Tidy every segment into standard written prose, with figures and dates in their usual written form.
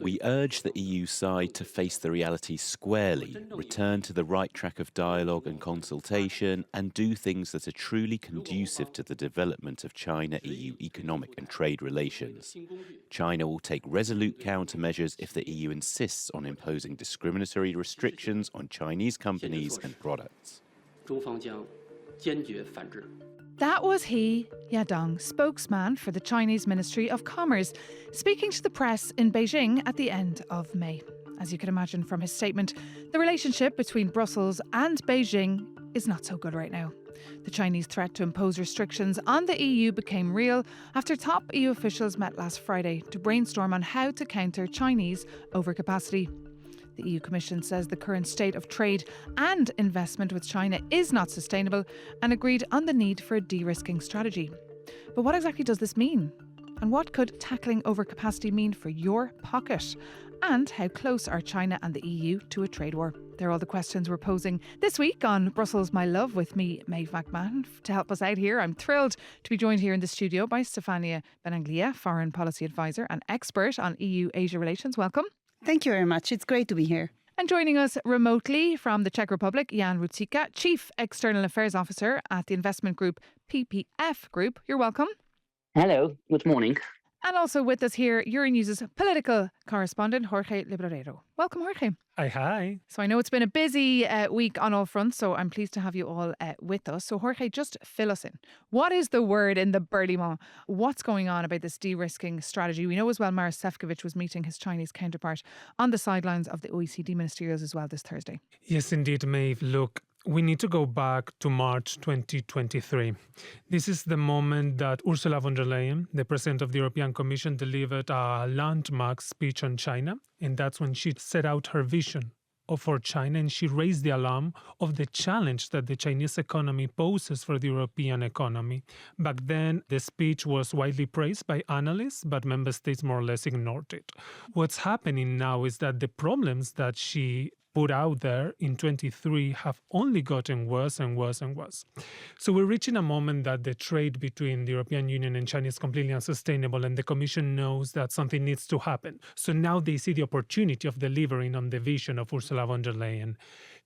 We urge the EU side to face the reality squarely, return to the right track of dialogue and consultation, and do things that are truly conducive to the development of China-EU economic and trade relations. China will take resolute countermeasures if the EU insists on imposing discriminatory restrictions on Chinese companies and products. That was He Yadong, spokesman for the Chinese Ministry of Commerce, speaking to the press in Beijing at the end of May. As you can imagine from his statement, the relationship between Brussels and Beijing is not so good right now. The Chinese threat to impose restrictions on the EU became real after top EU officials met last Friday to brainstorm on how to counter Chinese overcapacity. The EU Commission says the current state of trade and investment with China is not sustainable and agreed on the need for a de-risking strategy. But what exactly does this mean? And what could tackling overcapacity mean for your pocket? And how close are China and the EU to a trade war? They're all the questions we're posing this week on Brussels My Love with me, Maeve McMahon. To help us out here, I'm thrilled to be joined here in the studio by Stefania Benanglia, Foreign Policy Advisor and expert on EU-Asia relations. Welcome. Thank you very much. It's great to be here. And joining us remotely from the Czech Republic, Jan Rucika, Chief External Affairs Officer at the investment group PPF Group. You're welcome. Hello, good morning. And also with us here, Euronews' political correspondent, Jorge Librero. Welcome, Jorge. Hi. So I know it's been a busy week on all fronts, so I'm pleased to have you all with us. So Jorge, just fill us in. What is the word in the Berlaymont? What's going on about this de-risking strategy? We know as well Maros Sefcovic was meeting his Chinese counterpart on the sidelines of the OECD ministerials as well this Thursday. Yes, indeed, Maeve. Look, we need to go back to March 2023. This is the moment that Ursula von der Leyen, the President of the European Commission, delivered a landmark speech on China. And that's when she set out her vision for China, and she raised the alarm of the challenge that the Chinese economy poses for the European economy. Back then, the speech was widely praised by analysts, but member states more or less ignored it. What's happening now is that the problems that she put out there in 23 have only gotten worse and worse and worse. So we're reaching a moment that the trade between the European Union and China is completely unsustainable, and the Commission knows that something needs to happen. So now they see the opportunity of delivering on the vision of Ursula von der Leyen.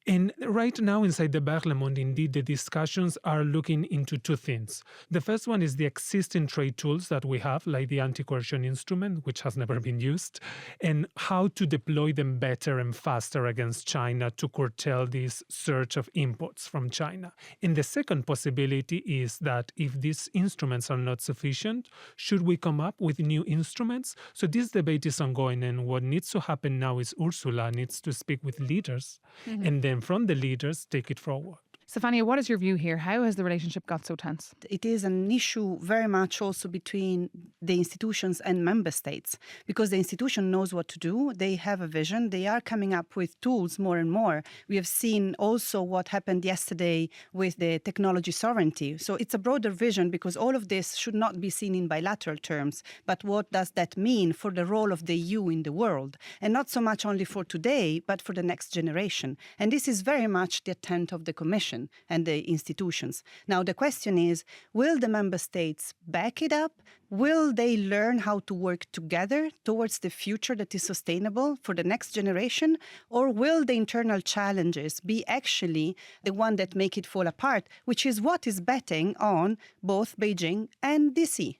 And right now inside the Berlaymont, indeed, the discussions are looking into two things. The first one is the existing trade tools that we have, like the anti-coercion instrument, which has never been used, and how to deploy them better and faster against China to curtail this surge of imports from China. And the second possibility is that if these instruments are not sufficient, should we come up with new instruments? So this debate is ongoing, and what needs to happen now is Ursula needs to speak with leaders, and then from the leaders, take it forward. Stefania, what is your view here? How has the relationship got so tense? It is an issue very much also between the institutions and member states, because the institution knows what to do. They have a vision. They are coming up with tools more and more. We have seen also what happened yesterday with the technology sovereignty. So it's a broader vision, because all of this should not be seen in bilateral terms. But what does that mean for the role of the EU in the world? And not so much only for today, but for the next generation. And this is very much the intent of the Commission and the institutions. Now, the question is, will the member states back it up? Will they learn how to work together towards the future that is sustainable for the next generation? Or will the internal challenges be actually the one that make it fall apart, which is what is betting on both Beijing and DC?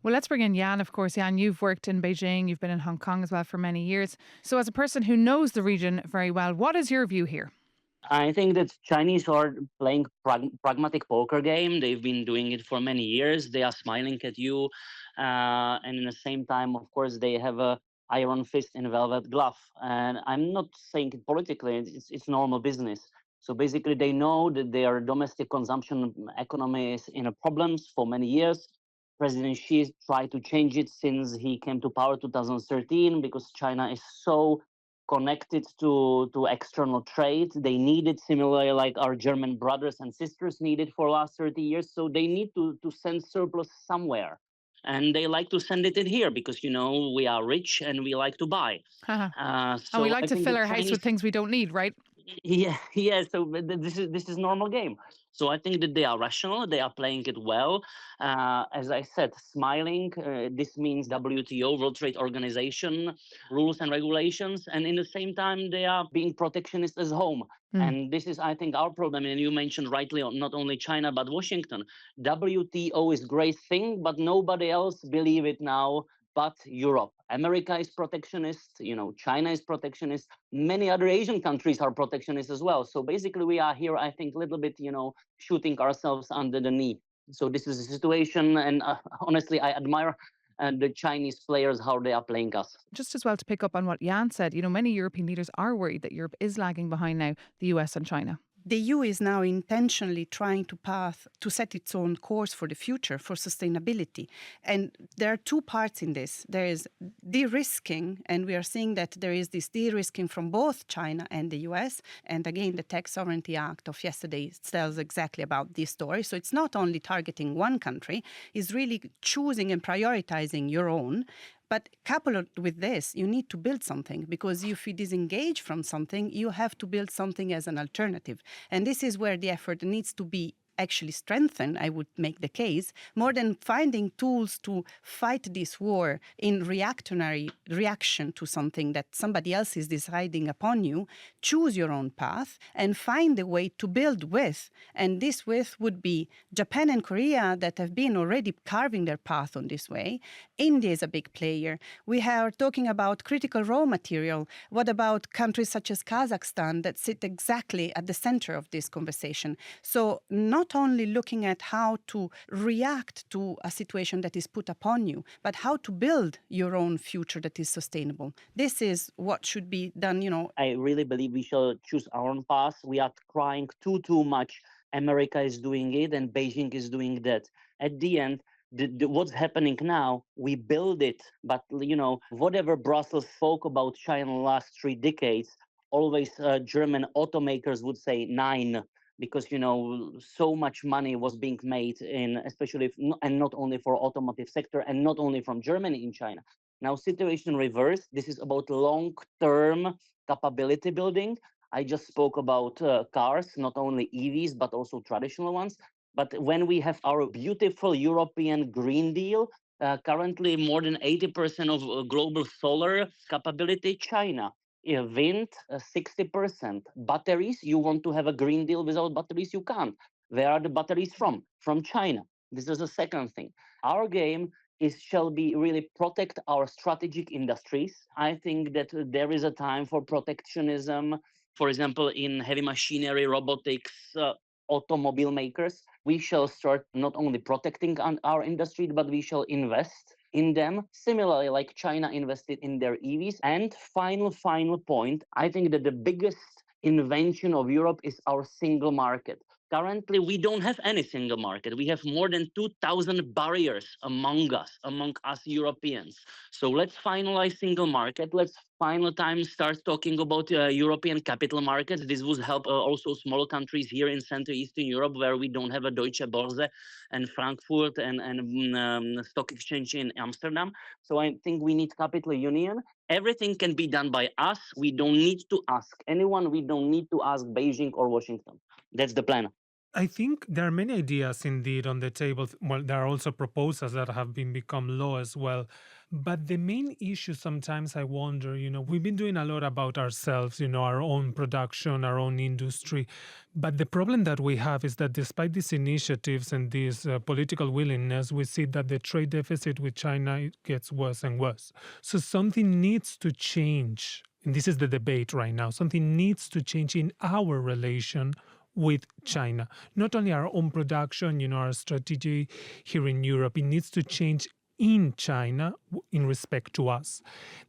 Well, let's bring in Jan, of course. Jan, you've worked in Beijing, you've been in Hong Kong as well for many years. So as a person who knows the region very well, what is your view here? I think that Chinese are playing pragmatic poker game. They've been doing it for many years. They are smiling at you. And in the same time, of course, they have a iron fist in a velvet glove. And I'm not saying it politically, it's normal business. So basically, they know that their domestic consumption economy is in a problems for many years. President Xi tried to change it since he came to power 2013, because China is so connected to external trade. They need it similarly like our German brothers and sisters needed for the last 30 years. So they need to send surplus somewhere. And they like to send it in here because, you know, we are rich and we like to buy. And we like to fill our house with things we don't need, right? Yeah. So this is normal game. So I think that they are rational, they are playing it well. As I said, smiling, this means WTO, World Trade Organization, rules and regulations. And in the same time, they are being protectionist as home. And this is, I think, our problem. And you mentioned rightly, not only China, but Washington. WTO is great thing, but nobody else believe it now but Europe. America is protectionist, China is protectionist. Many other Asian countries are protectionist as well. So basically we are here, I think, a little bit, shooting ourselves under the knee. So this is a situation, and honestly, I admire the Chinese players, how they are playing us. Just as well to pick up on what Jan said, many European leaders are worried that Europe is lagging behind now the US and China. The EU is now intentionally trying to set its own course for the future, for sustainability. And there are two parts in this. There is de-risking, and we are seeing that there is this de-risking from both China and the US. And again, the Tech Sovereignty Act of yesterday tells exactly about this story. So it's not only targeting one country, it's really choosing and prioritizing your own. But coupled with this, you need to build something, because if you disengage from something, you have to build something as an alternative. And this is where the effort needs to be actually strengthened, I would make the case, more than finding tools to fight this war in reaction to something that somebody else is deciding upon you. Choose your own path and find a way to build with. And this with would be Japan and Korea, that have been already carving their path on this way. India is a big player. We are talking about critical raw material. What about countries such as Kazakhstan that sit exactly at the center of this conversation? So not only looking at how to react to a situation that is put upon you, but how to build your own future that is sustainable. This is what should be done, I really believe we shall choose our own path. We are crying too much. America is doing it and Beijing is doing that. At the end, what's happening now, we build it. But, whatever Brussels spoke about China last 3 decades, always German automakers would say 9. Because so much money was being made especially and not only for automotive sector and not only from Germany in China. Now situation reversed. This is about long-term capability building. I just spoke about cars, not only EVs but also traditional ones. But when we have our beautiful European Green Deal, currently more than 80% of global solar capability, China. Wind, 60%. Batteries, you want to have a Green Deal without batteries, you can't. Where are the batteries from? From China. This is the second thing. Our game shall be really protect our strategic industries. I think that there is a time for protectionism, for example, in heavy machinery, robotics, automobile makers. We shall start not only protecting our industry, but we shall invest in them, similarly like China invested in their EVs. And final point, I think that the biggest invention of Europe is our single market. Currently, we don't have any single market. We have more than 2,000 barriers among us Europeans. So let's finalize single market. Let's final time start talking about European capital markets. This would help also small countries here in Central Eastern Europe, where we don't have a Deutsche Börse and Frankfurt and stock exchange in Amsterdam. So I think we need capital union. Everything can be done by us. We don't need to ask anyone. We don't need to ask Beijing or Washington. That's the plan. I think there are many ideas indeed on the table. Well, there are also proposals that have become law as well. But the main issue sometimes I wonder, we've been doing a lot about ourselves, our own production, our own industry. But the problem that we have is that despite these initiatives and this political willingness, we see that the trade deficit with China gets worse and worse. So something needs to change. And this is the debate right now. Something needs to change in our relation with China. Not only our own production, our strategy here in Europe, it needs to change in China in respect to us.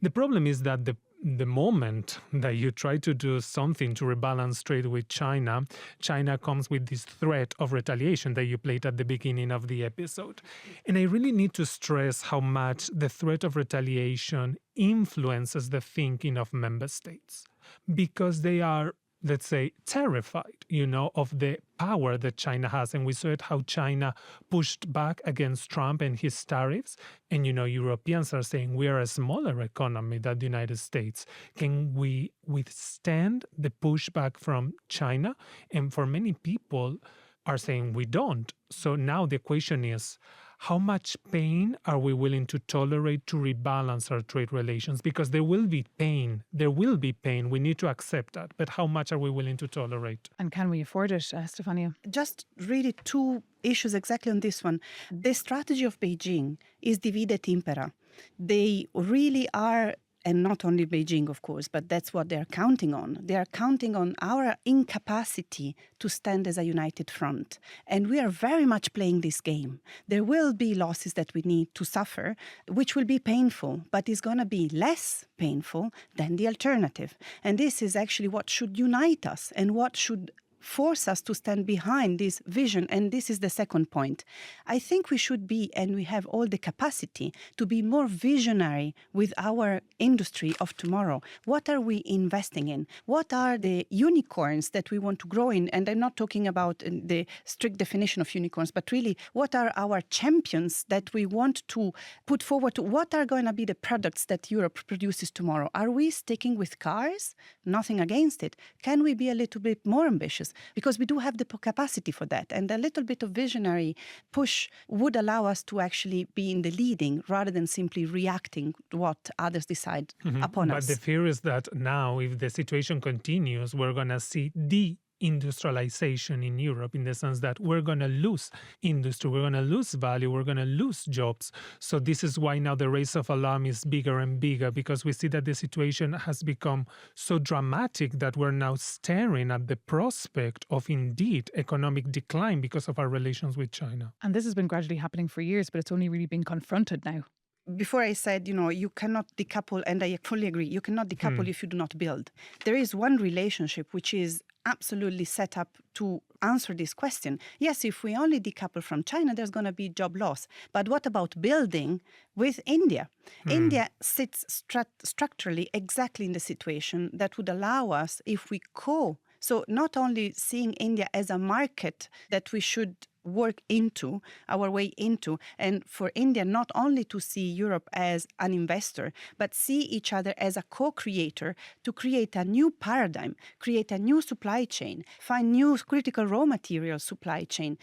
The problem is that the moment that you try to do something to rebalance trade with China, China comes with this threat of retaliation that you played at the beginning of the episode. And I really need to stress how much the threat of retaliation influences the thinking of member states, because they are, let's say, terrified, of the power that China has. And we saw it how China pushed back against Trump and his tariffs. And, Europeans are saying we are a smaller economy than the United States. Can we withstand the pushback from China? And for many people, are saying we don't. So now the question is, how much pain are we willing to tolerate to rebalance our trade relations? Because there will be pain. There will be pain. We need to accept that. But how much are we willing to tolerate? And can we afford it, Stefania? Just really two issues exactly on this one. The strategy of Beijing is divide et impera. They really are, and not only Beijing, of course, but that's what they're counting on. They are counting on our incapacity to stand as a united front. And we are very much playing this game. There will be losses that we need to suffer, which will be painful, but it's going to be less painful than the alternative. And this is actually what should unite us and what should force us to stand behind this vision. And this is the second point. I think we should be, and we have all the capacity to be more visionary with our industry of tomorrow. What are we investing in? What are the unicorns that we want to grow in? And I'm not talking about the strict definition of unicorns, but really, what are our champions that we want to put forward? What are going to be the products that Europe produces tomorrow? Are we sticking with cars? Nothing against it. Can we be a little bit more ambitious? Because we do have the capacity for that. And a little bit of visionary push would allow us to actually be in the leading rather than simply reacting to what others decide upon us. But the fear is that now, if the situation continues, we're going to see industrialization in Europe, in the sense that we're going to lose industry, we're going to lose value, we're going to lose jobs. So this is why now the race of alarm is bigger and bigger, because we see that the situation has become so dramatic that we're now staring at the prospect of indeed economic decline because of our relations with China. And this has been gradually happening for years, but it's only really been confronted now. Before I said, you cannot decouple, and I fully agree, you cannot decouple if you do not build. There is one relationship which is absolutely set up to answer this question. Yes, if we only decouple from China, there's going to be job loss. But what about building with India? India sits structurally exactly in the situation that would allow us, if we so not only seeing India as a market that we should work into, our way into, and for India not only to see Europe as an investor, but see each other as a co-creator to create a new paradigm, create a new supply chain, find new critical raw material supply chain,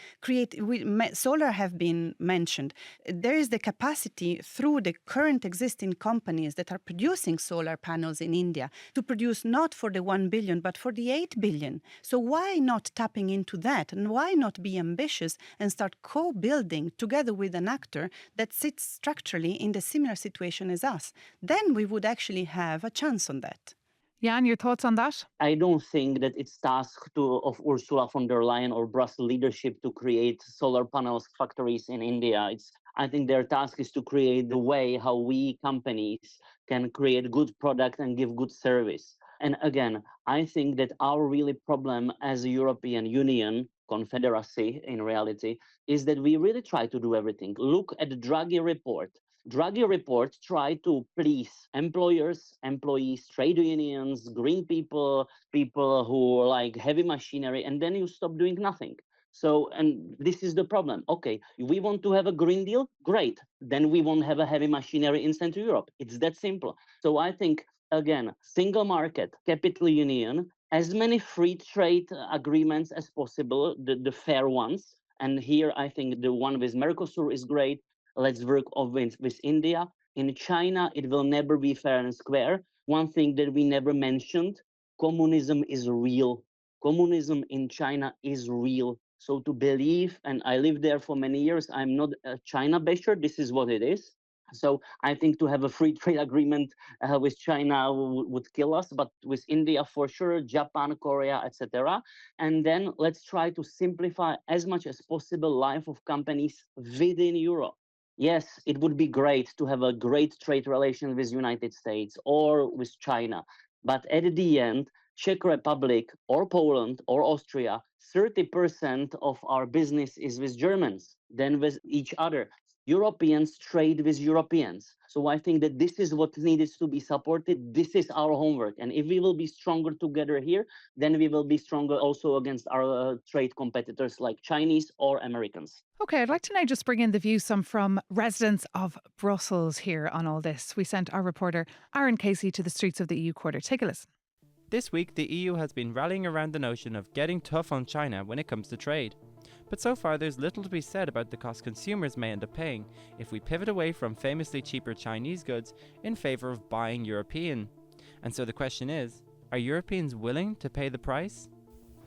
solar have been mentioned. There is the capacity through the current existing companies that are producing solar panels in India to produce not for the 1 billion, but for the 8 billion. So why not tapping into that? And why not be ambitious and start co-building together with an actor that sits structurally in the similar situation as us? Then we would actually have a chance on that. Jan, your thoughts on that? I don't think that it's task of Ursula von der Leyen or Brussels leadership to create solar panels factories in India. I think their task is to create the way how we companies can create good product and give good service. And again, I think that our really problem as a European Union, confederacy in reality, is that we really try to do everything. Look at the Draghi report. Draghi report tried to please employers, employees, trade unions, green people, people who like heavy machinery, and then you stop doing nothing. So, and this is the problem. Okay, we want to have a Green Deal? Great. Then we won't have a heavy machinery in Central Europe. It's that simple. So I think, again, single market, capital union, as many free trade agreements as possible, the fair ones. And here I think the one with Mercosur is great. Let's work with India. In China, it will never be fair and square. One thing that we never mentioned, communism is real. Communism in China is real. So to believe, and I lived there for many years, I'm not a China basher, this is what it is. So I think to have a free trade agreement with China would kill us, but with India for sure, Japan, Korea, etc. And then let's try to simplify as much as possible life of companies within Europe. Yes, it would be great to have a great trade relation with United States or with China, but at the end, Czech Republic or Poland or Austria, 30% of our business is with Germans, then with each other. Europeans trade with Europeans. So I think that this is what needs to be supported. This is our homework. And if we will be stronger together here, then we will be stronger also against our trade competitors like Chinese or Americans. Okay, I'd like to now just bring in the views from residents of Brussels here on all this. We sent our reporter Aaron Casey to the streets of the EU quarter. Take a listen. This week, the EU has been rallying around the notion of getting tough on China when it comes to trade. But so far, there's little to be said about the cost consumers may end up paying if we pivot away from famously cheaper Chinese goods in favour of buying European. And so the question is, are Europeans willing to pay the price?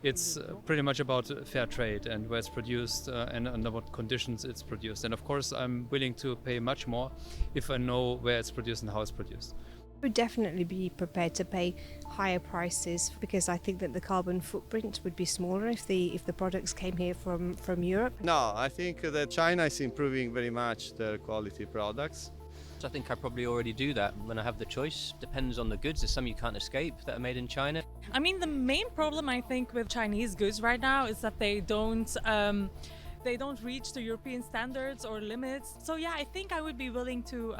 It's pretty much about fair trade and where it's produced and under what conditions it's produced. And of course, I'm willing to pay much more if I know where it's produced and how it's produced. I would definitely be prepared to pay higher prices because I think that the carbon footprint would be smaller if the products came here from Europe. No, I think that China is improving very much their quality products. I think I probably already do that when I have the choice. Depends on the goods. There's some you can't escape that are made in China. I mean, the main problem I think with Chinese goods right now is that they don't reach the European standards or limits. So yeah, I think I would be willing to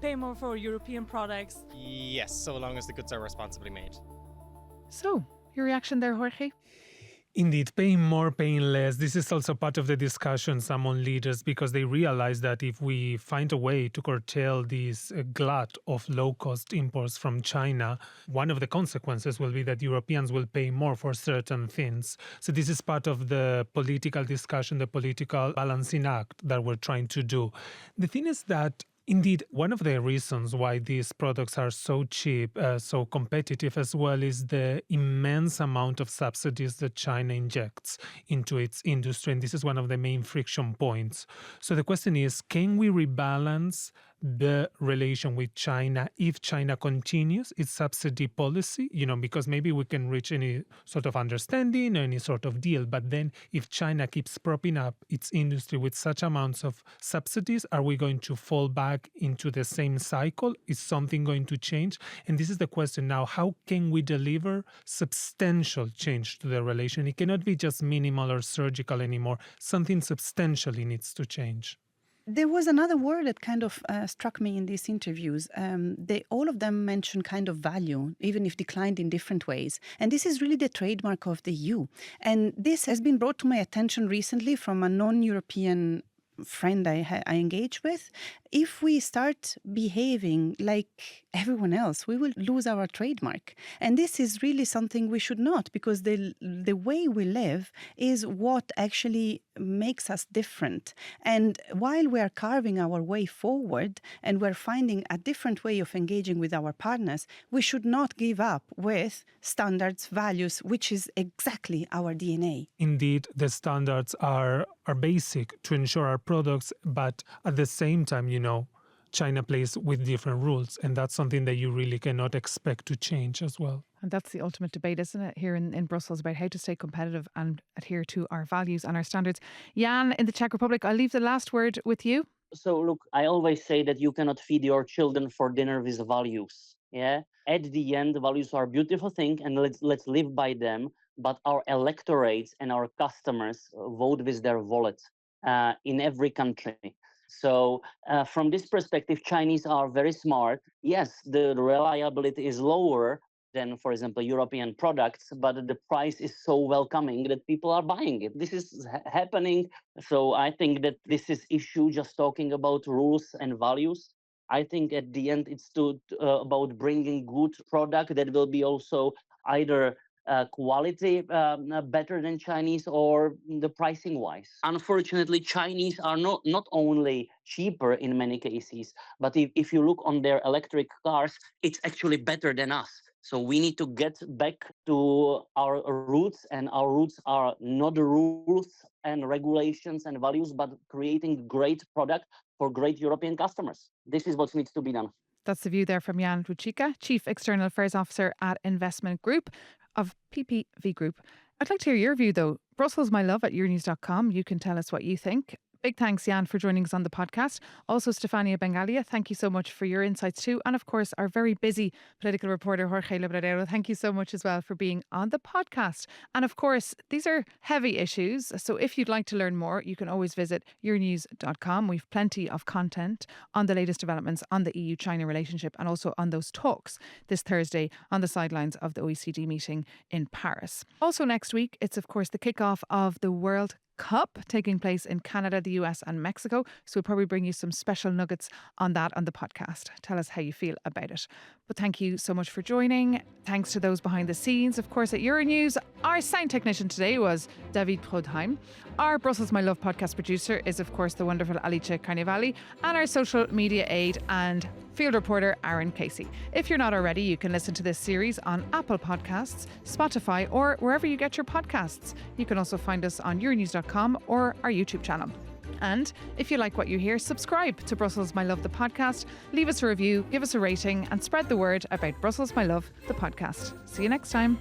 pay more for European products. Yes, so long as the goods are responsibly made. So, your reaction there, Jorge? Indeed, paying more, paying less. This is also part of the discussions among leaders because they realize that if we find a way to curtail this glut of low-cost imports from China, one of the consequences will be that Europeans will pay more for certain things. So this is part of the political discussion, the political balancing act that we're trying to do. The thing is that indeed, one of the reasons why these products are so cheap, so competitive as well, is the immense amount of subsidies that China injects into its industry. And this is one of the main friction points. So the question is, can we rebalance the relation with China if China continues its subsidy policy? Because maybe we can reach any sort of understanding or any sort of deal. But then if China keeps propping up its industry with such amounts of subsidies, are we going to fall back into the same cycle? Is something going to change? And this is the question now. How can we deliver substantial change to the relation? It cannot be just minimal or surgical anymore. Something substantially needs to change. There was another word that kind of struck me in these interviews. All of them mentioned kind of value, even if declined in different ways. And this is really the trademark of the EU. And this has been brought to my attention recently from a non-European friend I engage with. If we start behaving like everyone else, we will lose our trademark. And this is really something we should not, because the way we live is what actually makes us different. And while we are carving our way forward and we're finding a different way of engaging with our partners, we should not give up with standards, values, which is exactly our DNA. Indeed, the standards are basic to ensure our products, but at the same time, China plays with different rules, and that's something that you really cannot expect to change as well. And that's the ultimate debate, isn't it, here in Brussels, about how to stay competitive and adhere to our values and our standards. Jan, in the Czech Republic, I'll leave the last word with you. So look, I always say that you cannot feed your children for dinner with values. Yeah. At the end, values are a beautiful thing, and let's live by them. But our electorates and our customers vote with their wallet in every country. So from this perspective, Chinese are very smart. Yes, the reliability is lower than, for example, European products, but the price is so welcoming that people are buying it. This is happening. So I think that this is issue just talking about rules and values. I think at the end it's about bringing good product that will be also either quality better than Chinese or the pricing wise. Unfortunately, Chinese are not only cheaper in many cases, but if you look on their electric cars, it's actually better than us. So we need to get back to our roots, and our roots are not the rules and regulations and values, but creating great product for great European customers. This is what needs to be done. That's the view there from Jan Rucica, Chief External Affairs Officer at Investment Group of PPV Group. I'd like to hear your view, though. Brussels, my love, at euronews.com. You can tell us what you think. Big thanks, Jan, for joining us on the podcast. Also, Stefania Bengalia, thank you so much for your insights too. And of course, our very busy political reporter, Jorge Labradero, thank you so much as well for being on the podcast. And of course, these are heavy issues. So if you'd like to learn more, you can always visit euronews.com. We've plenty of content on the latest developments on the EU-China relationship and also on those talks this Thursday on the sidelines of the OECD meeting in Paris. Also next week, it's of course the kickoff of the World Cup taking place in Canada, the US and Mexico. So we'll probably bring you some special nuggets on that on the podcast. Tell us how you feel about it. But thank you so much for joining. Thanks to those behind the scenes, of course, at Euronews. Our sound technician today was David Prodheim. Our Brussels My Love podcast producer is, of course, the wonderful Alice Carnivali, and our social media aide and field reporter Aaron Casey. If you're not already, you can listen to this series on Apple Podcasts, Spotify, or wherever you get your podcasts. You can also find us on euronews.com or our YouTube channel. And if you like what you hear, subscribe to Brussels My Love, the podcast. Leave us a review, give us a rating, and spread the word about Brussels My Love, the podcast. See you next time.